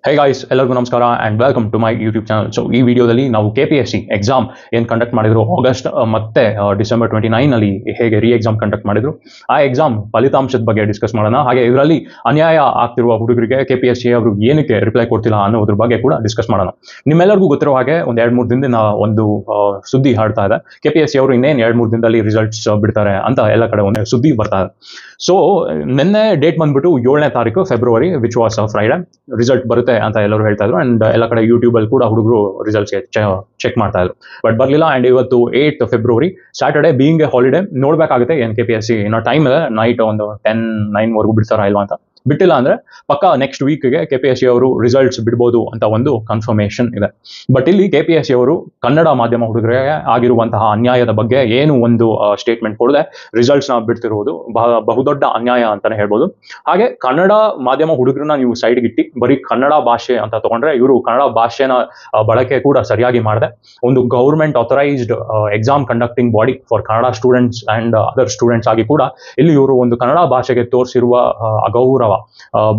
ಹೇ guys, ಎಲ್ಲರಿಗೂ ನಮಸ್ಕಾರ and welcome to my YouTube channel. So ಈ ವಿಡಿಯೋದಲ್ಲಿ ನಾವು KPSC ಎಕ್ಸಾಮ್ ಏನು ಕಂಡಕ್ಟ್ ಮಾಡಿದ್ರು ಆಗಸ್ಟ್ ಮತ್ತೆ ಡಿಸೆಂಬರ್ 29 ಹೇಗೆ ಎಕ್ಸಾಮ್ ಕಂಡಕ್ಟ್ ಮಾಡಿದ್ರು, ಆ ಎಕ್ಸಾಮ್ ಫಲಿತಾಂಶದ ಬಗ್ಗೆ ಡಿಸ್ಕಸ್ ಮಾಡೋಣ. ಹಾಗೆ ಇದರಲ್ಲಿ ಅನ್ಯಾಯ ಆಗ್ತಿರುವ ಹುಡುಗರಿಗೆ KPSC ಅವರು ಏನಕ್ಕೆ ರಿಪ್ಲೈ ಕೊಡ್ತಿಲ್ಲ ಅನ್ನೋದ್ರ ಬಗ್ಗೆ ಕೂಡ ಡಿಸ್ಕಸ್ ಮಾಡೋಣ. ನಿಮ್ಮೆಲ್ಲರಿಗೂ ಗೊತ್ತಿರೋ ಹಾಗೆ ಒಂದು 2-3 ದಿನದಿಂದ ಒಂದು ಸುದ್ದಿ ಹಾಡ್ತಾ ಇದೆ. KPSC ಅವರು ಇನ್ನೇನು 2-3 ದಿನದಲ್ಲಿ ರಿಸಲ್ಟ್ಸ್ ಬಿಡ್ತಾರೆ ಅಂತ ಎಲ್ಲ ಕಡೆ ಒಂದು ಸುದ್ದಿ ಬರ್ತಾ ಇದೆ. ಸೊ ನಿನ್ನೆ ಡೇಟ್ ಬಂದ್ಬಿಟ್ಟು 7ನೇ ತಾರೀಕು February, which was Friday, result ಬರುತ್ತೆ ಅಂತ ಎಲ್ಲರೂ ಹೇಳ್ತಾ ಇದ್ರು. ಅಂಡ್ ಎಲ್ಲ ಕಡೆ ಯೂಟ್ಯೂಬಲ್ಲಿ ಕೂಡ ಹುಡುಗರು ರಿಸಲ್ಟ್ಸ್ಗೆ ಚೆಕ್ ಮಾಡ್ತಾ ಇದ್ರು, ಬಟ್ ಬರಲಿಲ್ಲ. ಅಂಡ್ ಇವತ್ತು 8 February Saturday, being a holiday, ನೋಡ್ಬೇಕಾಗುತ್ತೆ ಏನು KPSC ಇನ್ನೂ ಟೈಮ್ ಇದೆ, ನೈಟ್ ಒಂದು 10-9 ಬಿಡ್ತಾರಾ ಇಲ್ವಾ ಅಂತ. ಬಿಟ್ಟಿಲ್ಲ ಅಂದ್ರೆ ಪಕ್ಕ ನೆಕ್ಸ್ಟ್ ವೀಕ್ಗೆ KPSC ಅವರು ರಿಸಲ್ಟ್ಸ್ ಬಿಡ್ಬೋದು ಅಂತ ಒಂದು ಕನ್ಫರ್ಮೇಷನ್ ಇದೆ. ಬಟ್ ಇಲ್ಲಿ KPSC ಅವರು ಕನ್ನಡ ಮಾಧ್ಯಮ ಹುಡುಗರಿಗೆ ಆಗಿರುವಂತಹ ಅನ್ಯಾಯದ ಬಗ್ಗೆ ಏನು ಒಂದು ಸ್ಟೇಟ್ಮೆಂಟ್ ಕೊಡದೆ ರಿಸಲ್ಟ್ಸ್ನ ಬಿಡ್ತಿರುವುದು ಬಹುದೊಡ್ಡ ಅನ್ಯಾಯ ಅಂತಾನೆ ಹೇಳ್ಬೋದು. ಹಾಗೆ ಕನ್ನಡ ಮಾಧ್ಯಮ ಹುಡುಗರನ್ನ ನೀವು ಸೈಡ್ಗೆ ಇಟ್ಟು ಬರೀ ಕನ್ನಡ ಭಾಷೆ ಅಂತ ತಗೊಂಡ್ರೆ, ಇವರು ಕನ್ನಡ ಭಾಷೆನ ಬಳಕೆ ಕೂಡ ಸರಿಯಾಗಿ ಮಾಡದೆ ಒಂದು government authorised exam conducting body for Kannada students and other students ಆಗಿ ಕೂಡ ಇಲ್ಲಿ ಇವರು ಒಂದು ಕನ್ನಡ ಭಾಷೆಗೆ ತೋರಿಸಿರುವ ಅಗೌರವ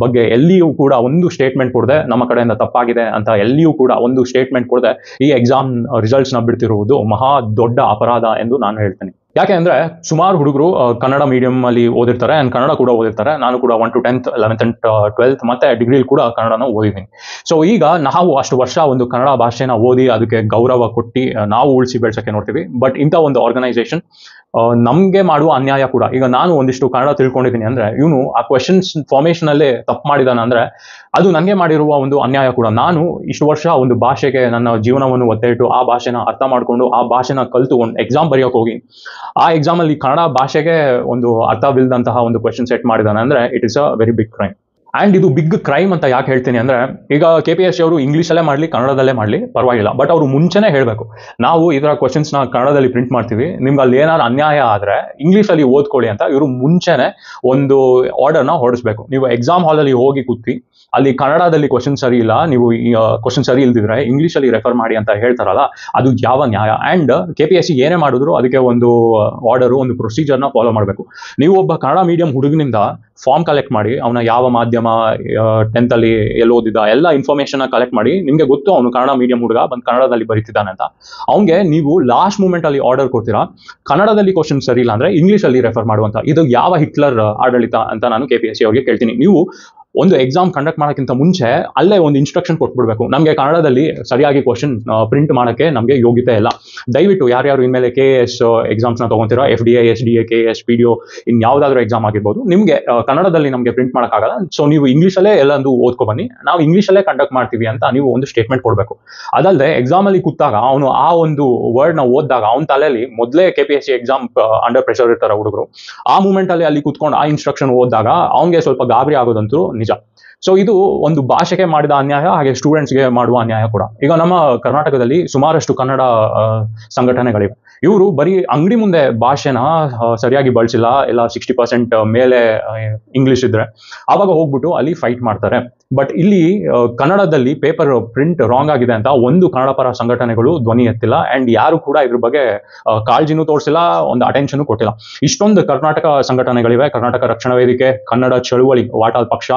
ಬಗ್ಗೆ ಎಲ್ಲಿಯೂ ಕೂಡ ಒಂದು ಸ್ಟೇಟ್ಮೆಂಟ್ ಕೊಡದೆ, ನಮ್ಮ ಕಡೆಯಿಂದ ತಪ್ಪಾಗಿದೆ ಅಂತ ಎಲ್ಲಿಯೂ ಕೂಡ ಒಂದು ಸ್ಟೇಟ್ಮೆಂಟ್ ಕೊಡದೆ ಈ ಎಕ್ಸಾಮ್ ರಿಸಲ್ಟ್ಸ್ನ ಬಿಡ್ತಿರುವುದು ಮಹಾ ದೊಡ್ಡ ಅಪರಾಧ ಎಂದು ನಾನು ಹೇಳ್ತೀನಿ. ಯಾಕೆ ಅಂದ್ರೆ ಸುಮಾರು ಹುಡುಗರು ಕನ್ನಡ ಮೀಡಿಯಂ ಅಲ್ಲಿ ಓದಿರ್ತಾರೆ ಅಂಡ್ ಕನ್ನಡ ಕೂಡ ಓದಿರ್ತಾರೆ. ನಾನು ಕೂಡ 1 to 10th 11th and 12th ಮತ್ತೆ ಡಿಗ್ರಿಲಿ ಕೂಡ ಕನ್ನಡನ ಓದಿದ್ದೀನಿ. ಸೊ ಈಗ ನಾವು ಅಷ್ಟು ವರ್ಷ ಒಂದು ಕನ್ನಡ ಭಾಷೆನ ಓದಿ ಅದಕ್ಕೆ ಗೌರವ ಕೊಟ್ಟು ನಾವು ಉಳಿಸಿ ಬೆಳೆಸಕ್ಕೆ ನೋಡ್ತೀವಿ. ಬಟ್ ಇಂಥ ಒಂದು ಆರ್ಗನೈಸೇಷನ್ ನಮಗೆ ಮಾಡುವ ಅನ್ಯಾಯ ಕೂಡ. ಈಗ ನಾನು ಒಂದಿಷ್ಟು ಕನ್ನಡ ತಿಳ್ಕೊಂಡಿದ್ದೀನಿ ಅಂದ್ರೆ ಇವನು ಆ ಕ್ವೆಶನ್ಸ್ ಫಾರ್ಮೇಶನ್ ಅಲ್ಲೇ ತಪ್ಪು ಮಾಡಿದಾನ ಅಂದ್ರೆ ಅದು ನನಗೆ ಮಾಡಿರುವ ಒಂದು ಅನ್ಯಾಯ ಕೂಡ. ನಾನು ಇಷ್ಟು ವರ್ಷ ಒಂದು ಭಾಷೆಗೆ ನನ್ನ ಜೀವನವನ್ನು ಒತ್ತೆ ಇಟ್ಟು ಆ ಭಾಷೆನ ಅರ್ಥ ಮಾಡ್ಕೊಂಡು ಆ ಭಾಷೆನ ಕಲಿತು ಒಂದು ಎಕ್ಸಾಮ್ ಬರೆಯೋಕೆ ಹೋಗಿ ಆ ಎಕ್ಸಾಮ್ ಅಲ್ಲಿ ಕನ್ನಡ ಭಾಷೆಗೆ ಒಂದು ಅರ್ಥವಿಲ್ಲದಂತಹ ಒಂದು ಕ್ವೆಶನ್ ಸೆಟ್ ಮಾಡಿದಾನೆ ಅಂದ್ರೆ it is a very big crime. And ಇದು ಬಿಗ್ ಕ್ರೈಮ್ ಅಂತ ಯಾಕೆ ಹೇಳ್ತೀನಿ ಅಂದರೆ, ಈಗ KPSC ಅವರು ಇಂಗ್ಲೀಷಲ್ಲೇ ಮಾಡಲಿ ಕನ್ನಡದಲ್ಲೇ ಮಾಡಲಿ ಪರವಾಗಿಲ್ಲ, ಬಟ್ ಅವರು ಮುಂಚೆನೇ ಹೇಳಬೇಕು, ನಾವು ಇದರ ಕ್ವಶನ್ಸ್ನ ಕನ್ನಡದಲ್ಲಿ ಪ್ರಿಂಟ್ ಮಾಡ್ತೀವಿ, ನಿಮ್ಗೆ ಅಲ್ಲಿ ಏನಾದ್ರು ಅನ್ಯಾಯ ಆದರೆ ಇಂಗ್ಲೀಷಲ್ಲಿ ಓದ್ಕೊಳ್ಳಿ ಅಂತ ಇವರು ಮುಂಚೆನೇ ಒಂದು ಆರ್ಡರ್ನ ಹೊರಡಿಸ್ಬೇಕು. ನೀವು ಎಕ್ಸಾಮ್ ಹಾಲಲ್ಲಿ ಹೋಗಿ ಕೂತಿ ಅಲ್ಲಿ ಕನ್ನಡದಲ್ಲಿ ಕ್ವಶನ್ ಸರಿ ಇಲ್ಲ, ನೀವು ಕ್ವಶನ್ ಸರಿ ಇಲ್ದಿದ್ರೆ ಇಂಗ್ಲೀಷಲ್ಲಿ ರೆಫರ್ ಮಾಡಿ ಅಂತ ಹೇಳ್ತಾರಲ್ಲ, ಅದು ಯಾವ ನ್ಯಾಯ? ಆ್ಯಂಡ್ KPSC ಏನೇ ಮಾಡಿದ್ರು ಅದಕ್ಕೆ ಒಂದು ಆರ್ಡರು, ಒಂದು ಪ್ರೊಸೀಜರ್ನ ಫಾಲೋ ಮಾಡಬೇಕು. ನೀವು ಒಬ್ಬ ಕನ್ನಡ ಮೀಡಿಯಂ ಹುಡುಗನಿಂದ ಫಾರ್ಮ್ ಕಲೆಕ್ಟ್ ಮಾಡಿ, ಅವನ ಯಾವ ಮಾಧ್ಯಮ 10th ಅಲ್ಲಿ ಎಲ್ಲಿ ಓದಿದ ಎಲ್ಲ ಇನ್ಫಾರ್ಮೇಶನ್ ಕಲೆಕ್ಟ್ ಮಾಡಿ, ನಿಮಗೆ ಗೊತ್ತು ಅವನು ಕನ್ನಡ ಮೀಡಿಯಂ ಹುಡುಗ ಬಂದು ಕನ್ನಡದಲ್ಲಿ ಬರೀತಿದ್ದಾನೆ ಅಂತ, ಅವನಿಗೆ ನೀವು ಲಾಸ್ಟ್ ಮೂಮೆಂಟ್ ಅಲ್ಲಿ ಆರ್ಡರ್ ಕೊಡ್ತೀರಾ ಕನ್ನಡದಲ್ಲಿ ಕ್ವಶನ್ ಸರಿ ಇಲ್ಲ ಅಂದ್ರೆ ಇಂಗ್ಲೀಷಲ್ಲಿ ರೆಫರ್ ಮಾಡುವಂತ. ಇದು ಯಾವ ಹಿಟ್ಲರ್ ಆಡಳಿತ ಅಂತ ನಾನು KPSC ಅವರಿಗೆ ಕೇಳ್ತೀನಿ. ನೀವು ಒಂದು ಎಕ್ಸಾಮ್ ಕಂಡಕ್ಟ್ ಮಾಡೋಕ್ಕಿಂತ ಮುಂಚೆ ಅಲ್ಲೇ ಒಂದು ಇನ್ಸ್ಟ್ರಕ್ಷನ್ ಕೊಟ್ಬಿಡ್ಬೇಕು, ನಮಗೆ ಕನ್ನಡದಲ್ಲಿ ಸರಿಯಾಗಿ ಕ್ವಶನ್ ಪ್ರಿಂಟ್ ಮಾಡೋಕ್ಕೆ ನಮಗೆ ಯೋಗ್ಯತೆ ಇಲ್ಲ. ದಯವಿಟ್ಟು ಯಾರ್ಯಾರು ಇನ್ಮೇಲೆ KS ಎಕ್ಸಾಮ್ಸ್ನ ತೊಗೊತೀರಾ, FDA, SDA, KS, PDO ಇನ್ನು ಯಾವುದಾದ್ರೂ ಎಕ್ಸಾಮ್ ಆಗಿರ್ಬೋದು, ನಿಮಗೆ ಕನ್ನಡದಲ್ಲಿ ನಮಗೆ ಪ್ರಿಂಟ್ ಮಾಡೋಕ್ಕಾಗಲ್ಲ, ಸೊ ನೀವು ಇಂಗ್ಲೀಷಲ್ಲೇ ಎಲ್ಲಂದು ಓದ್ಕೊ ಬನ್ನಿ, ನಾವು ಇಂಗ್ಲೀಷಲ್ಲೇ ಕಂಡಕ್ಟ್ ಮಾಡ್ತೀವಿ ಅಂತ ನೀವು ಒಂದು ಸ್ಟೇಟ್ಮೆಂಟ್ ಕೊಡಬೇಕು. ಅದಲ್ಲದೆ ಎಕ್ಸಾಮಲ್ಲಿ ಕೂತಾಗ ಅವನು ಆ ಒಂದು ವರ್ಡ್ನ ಓದಿದಾಗ ಅವನ ತಲೆಯಲ್ಲಿ ಮೊದಲೇ KPSC ಎಕ್ಸಾಮ್ ಅಂಡರ್ ಪ್ರೆಷರ್ ಇರ್ತಾರೆ ಹುಡುಗರು, ಆ ಮೂಮೆಂಟಲ್ಲಿ ಅಲ್ಲಿ ಕೂತ್ಕೊಂಡು ಆ ಇನ್ಸ್ಟ್ರಕ್ಷನ್ ಓದಿದಾಗ ಅವನಿಗೆ ಸ್ವಲ್ಪ ಗಾಬರಿ ಆಗೋದಂತೂ ನಿಜ. ಸೊ ಇದು ಒಂದು ಭಾಷೆಗೆ ಮಾಡಿದ ಅನ್ಯಾಯ, ಹಾಗೆ ಸ್ಟೂಡೆಂಟ್ಸ್ಗೆ ಮಾಡುವ ಅನ್ಯಾಯ ಕೂಡ. ಈಗ ನಮ್ಮ ಕರ್ನಾಟಕದಲ್ಲಿ ಸುಮಾರಷ್ಟು ಕನ್ನಡ ಸಂಘಟನೆಗಳಿವೆ. ಇವರು ಬರೀ ಅಂಗಡಿ ಮುಂದೆ ಭಾಷೆನ ಸರಿಯಾಗಿ ಬಳಸಿಲ್ಲ, ಇಲ್ಲ 60% ಮೇಲೆ ಇಂಗ್ಲೀಷ್ ಇದ್ರೆ ಆವಾಗ ಹೋಗ್ಬಿಟ್ಟು ಅಲ್ಲಿ ಫೈಟ್ ಮಾಡ್ತಾರೆ. ಬಟ್ ಇಲ್ಲಿ ಕನ್ನಡದಲ್ಲಿ ಪೇಪರ್ ಪ್ರಿಂಟ್ ರಾಂಗ್ ಆಗಿದೆ ಅಂತ ಒಂದು ಕನ್ನಡ ಪರ ಸಂಘಟನೆಗಳು ಧ್ವನಿ ಎತ್ತಿಲ್ಲ, ಆ್ಯಂಡ್ ಯಾರು ಕೂಡ ಇದ್ರ ಬಗ್ಗೆ ಕಾಳಜಿನೂ ತೋರಿಸಿಲ್ಲ, ಒಂದು ಅಟೆನ್ಷನ್ ಕೊಟ್ಟಿಲ್ಲ. ಇಷ್ಟೊಂದು ಕರ್ನಾಟಕ ಸಂಘಟನೆಗಳಿವೆ: ಕರ್ನಾಟಕ ರಕ್ಷಣಾ ವೇದಿಕೆ, ಕನ್ನಡ ಚಳುವಳಿ, ವಾಟಾಳ್ ಪಕ್ಷ,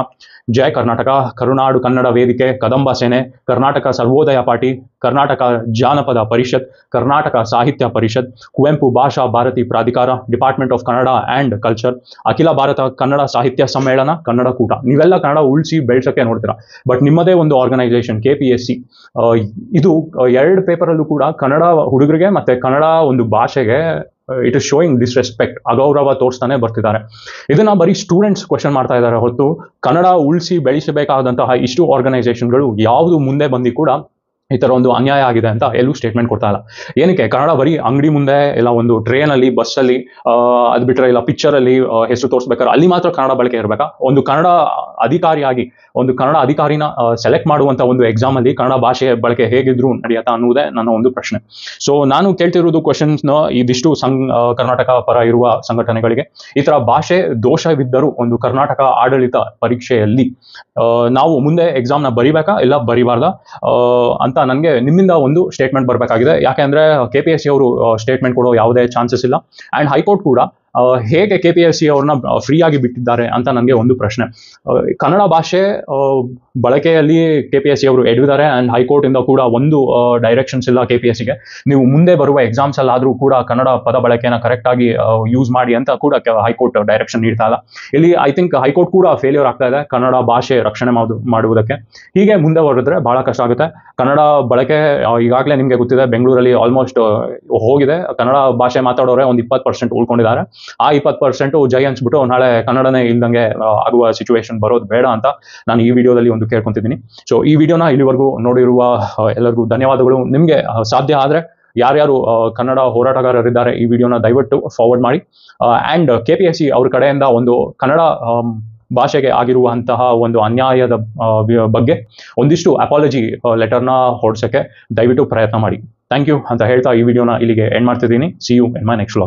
ಜಯ ಕರ್ನಾಟಕ, ಕರುನಾಡು ಕನ್ನಡ ವೇದಿಕೆ, ಕದಂಬ ಸೇನೆ, ಕರ್ನಾಟಕ ಸರ್ವೋದಯ ಪಾರ್ಟಿ, ಕರ್ನಾಟಕ ಜಾನಪದ ಪರಿಷತ್, ಕರ್ನಾಟಕ ಸಾಹಿತ್ಯ ಪರಿಷತ್, ಕುವೆಂಪು ಭಾಷಾ ಭಾರತಿ ಪ್ರಾಧಿಕಾರ, department of Kannada and culture, ಅಖಿಲ ಭಾರತ ಕನ್ನಡ ಸಾಹಿತ್ಯ ಸಮ್ಮೇಳನ, ಕನ್ನಡ ಕೂಟ. ನೀವೆಲ್ಲ ಕನ್ನಡ ಉಳಿಸಿ ಬೆಳೆಸೋಕ್ಕೆ ನೋಡ್ತೀರಾ, ಬಟ್ ನಿಮ್ಮದೇ ಒಂದು ಆರ್ಗನೈಸೇಷನ್ KPSC ಇದು 2 ಪೇಪರಲ್ಲೂ ಕೂಡ ಕನ್ನಡ ಹುಡುಗರಿಗೆ ಮತ್ತೆ ಕನ್ನಡ ಒಂದು ಭಾಷೆಗೆ ಇಟ್ ಇಸ್ ಶೋಯಿಂಗ್ ಡಿಸ್ರೆಸ್ಪೆಕ್ಟ್, ಅಗೌರವ ತೋರಿಸ್ತಾನೆ ಬರ್ತಿದ್ದಾರೆ. ಇದನ್ನ ಬರೀ ಸ್ಟೂಡೆಂಟ್ಸ್ ಕ್ವೆಶನ್ ಮಾಡ್ತಾ ಇದ್ದಾರೆ ಹೊರತು ಕನ್ನಡ ಉಳಿಸಿ ಬೆಳೆಸಬೇಕಾದಂತಹ ಇಷ್ಟು ಆರ್ಗನೈಸೇಷನ್ಗಳು ಯಾವುದು ಮುಂದೆ ಬಂದು ಕೂಡ ಈ ಥರ ಒಂದು ಅನ್ಯಾಯ ಆಗಿದೆ ಅಂತ ಎಲ್ಲೂ ಸ್ಟೇಟ್ಮೆಂಟ್ ಕೊಡ್ತಾ ಇಲ್ಲ. ಏನಕ್ಕೆ? ಕನ್ನಡ ಬರೀ ಅಂಗಡಿ ಮುಂದೆ ಇಲ್ಲ ಒಂದು ಟ್ರೇನಲ್ಲಿ, ಬಸ್ಸಲ್ಲಿ, ಅದು ಬಿಟ್ಟರೆ ಇಲ್ಲ ಪಿಕ್ಚರಲ್ಲಿ ಹೆಸರು ತೋರಿಸ್ಬೇಕಾದ್ರೆ ಅಲ್ಲಿ ಮಾತ್ರ ಕನ್ನಡ ಬಳಕೆ ಇರಬೇಕಾ? ಒಂದು ಕನ್ನಡ ಅಧಿಕಾರಿಯಾಗಿ ಒಂದು ಕನ್ನಡ ಅಧಿಕಾರಿನ ಸೆಲೆಕ್ಟ್ ಮಾಡುವಂಥ ಒಂದು ಎಕ್ಸಾಮಲ್ಲಿ ಕನ್ನಡ ಭಾಷೆ ಬಳಕೆ ಹೇಗಿದ್ರು ನಡೆಯುತ್ತಾ ಅನ್ನೋದೇ ನನ್ನ ಒಂದು ಪ್ರಶ್ನೆ. ಸೊ ನಾನು ಕೇಳ್ತಿರೋದು ಕ್ವಶನ್ಸ್ನ ಇದಿಷ್ಟು ಕರ್ನಾಟಕ ಪರ ಇರುವ ಸಂಘಟನೆಗಳಿಗೆ, ಈ ಥರ ಭಾಷೆ ದೋಷವಿದ್ದರೂ ಒಂದು ಕರ್ನಾಟಕ ಆಡಳಿತ ಪರೀಕ್ಷೆಯಲ್ಲಿ ನಾವು ಮುಂದೆ ಎಕ್ಸಾಮ್ನ ಬರಿಬೇಕಾ ಇಲ್ಲ ಬರಿಬಾರ್ದಾ ಅಂತ ನನಗೆ ನಿಮ್ಮಿಂದ ಒಂದು ಸ್ಟೇಟ್ಮೆಂಟ್ ಬರಬೇಕಾಗಿದೆ. ಯಾಕೆಂದರೆ KPSC ಅವರು ಸ್ಟೇಟ್ಮೆಂಟ್ ಕೊಡೋ ಯಾವುದೇ ಚಾನ್ಸಸ್ ಇಲ್ಲ. ಆ್ಯಂಡ್ ಹೈಕೋರ್ಟ್ ಕೂಡ ಹೇಗೆ KPSC ಅವ್ರನ್ನ ಫ್ರೀ ಆಗಿ ಬಿಟ್ಟಿದ್ದಾರೆ ಅಂತ ನನಗೆ ಒಂದು ಪ್ರಶ್ನೆ. ಕನ್ನಡ ಭಾಷೆ ಬಳಕೆಯಲ್ಲಿ KPSC ಅವರು ಎಡವಿದ್ದಾರೆ ಆ್ಯಂಡ್ ಹೈಕೋರ್ಟಿಂದ ಕೂಡ ಒಂದು ಡೈರೆಕ್ಷನ್ಸ್ ಇಲ್ಲ KPSCಗೆ. ನೀವು ಮುಂದೆ ಬರುವ ಎಕ್ಸಾಮ್ಸ್ ಅಲ್ಲಾದರೂ ಕೂಡ ಕನ್ನಡ ಪದ ಬಳಕೆನ ಕರೆಕ್ಟಾಗಿ ಯೂಸ್ ಮಾಡಿ ಅಂತ ಕೂಡ ಹೈಕೋರ್ಟ್ ಡೈರೆಕ್ಷನ್ ನೀಡ್ತಾ ಇಲ್ಲ. ಇಲ್ಲಿ ಐ ಥಿಂಕ್ ಹೈಕೋರ್ಟ್ ಕೂಡ ಫೇಲ್ಯೂರ್ ಆಗ್ತಾ ಇದೆ ಕನ್ನಡ ಭಾಷೆ ರಕ್ಷಣೆ ಮಾಡುವುದಕ್ಕೆ. ಹೀಗೆ ಮುಂದೆ ಹೊರಡಿದ್ರೆ ಬಹಳ ಕಷ್ಟ ಆಗುತ್ತೆ. ಕನ್ನಡ ಬಳಕೆ ಈಗಾಗಲೇ ನಿಮಗೆ ಗೊತ್ತಿದೆ, ಬೆಂಗಳೂರಲ್ಲಿ ಆಲ್ಮೋಸ್ಟ್ ಹೋಗಿದೆ. ಕನ್ನಡ ಭಾಷೆ ಮಾತಾಡೋರೆ ಒಂದು 20% ಉಳ್ಕೊಂಡಿದ್ದಾರೆ. ಆ 20% ಜೈ ಅನ್ಸ್ಬಿಟ್ಟು ನಾಳೆ ಕನ್ನಡನೇ ಇಲ್ದಂಗೆ ಆಗುವ ಸಿಚುವೇಶನ್ ಬರೋದು ಬೇಡ ಅಂತ ನಾನು ಈ ವಿಡಿಯೋದಲ್ಲಿ ಒಂದು ಕೇಳ್ಕೊತಿದ್ದೀನಿ. ಸೊ ಈ ವಿಡಿಯೋನ ಇಲ್ಲಿವರೆಗೂ ನೋಡಿರುವ ಎಲ್ಲರಿಗೂ ಧನ್ಯವಾದಗಳು. ನಿಮಗೆ ಸಾಧ್ಯ ಆದರೆ ಯಾರ್ಯಾರು ಕನ್ನಡ ಹೋರಾಟಗಾರರಿದ್ದಾರೆ ಈ ವಿಡಿಯೋನ ದಯವಿಟ್ಟು ಫಾರ್ವರ್ಡ್ ಮಾಡಿ. ಆ್ಯಂಡ್ KPSC ಅವ್ರ ಕಡೆಯಿಂದ ಒಂದು ಕನ್ನಡ ಭಾಷೆಗೆ ಆಗಿರುವಂತಹ ಒಂದು ಅನ್ಯಾಯದ ಬಗ್ಗೆ ಒಂದಿಷ್ಟು ಅಪಾಲಜಿ ಲೆಟರ್ನ ಹೊರಡ್ಸೋಕ್ಕೆ ದಯವಿಟ್ಟು ಪ್ರಯತ್ನ ಮಾಡಿ. ಥ್ಯಾಂಕ್ ಯು ಅಂತ ಹೇಳ್ತಾ ಈ ವಿಡಿಯೋನ ಇಲ್ಲಿಗೆ ಎಂಡ್ ಮಾಡ್ತಿದ್ದೀನಿ. See you in my next vlog.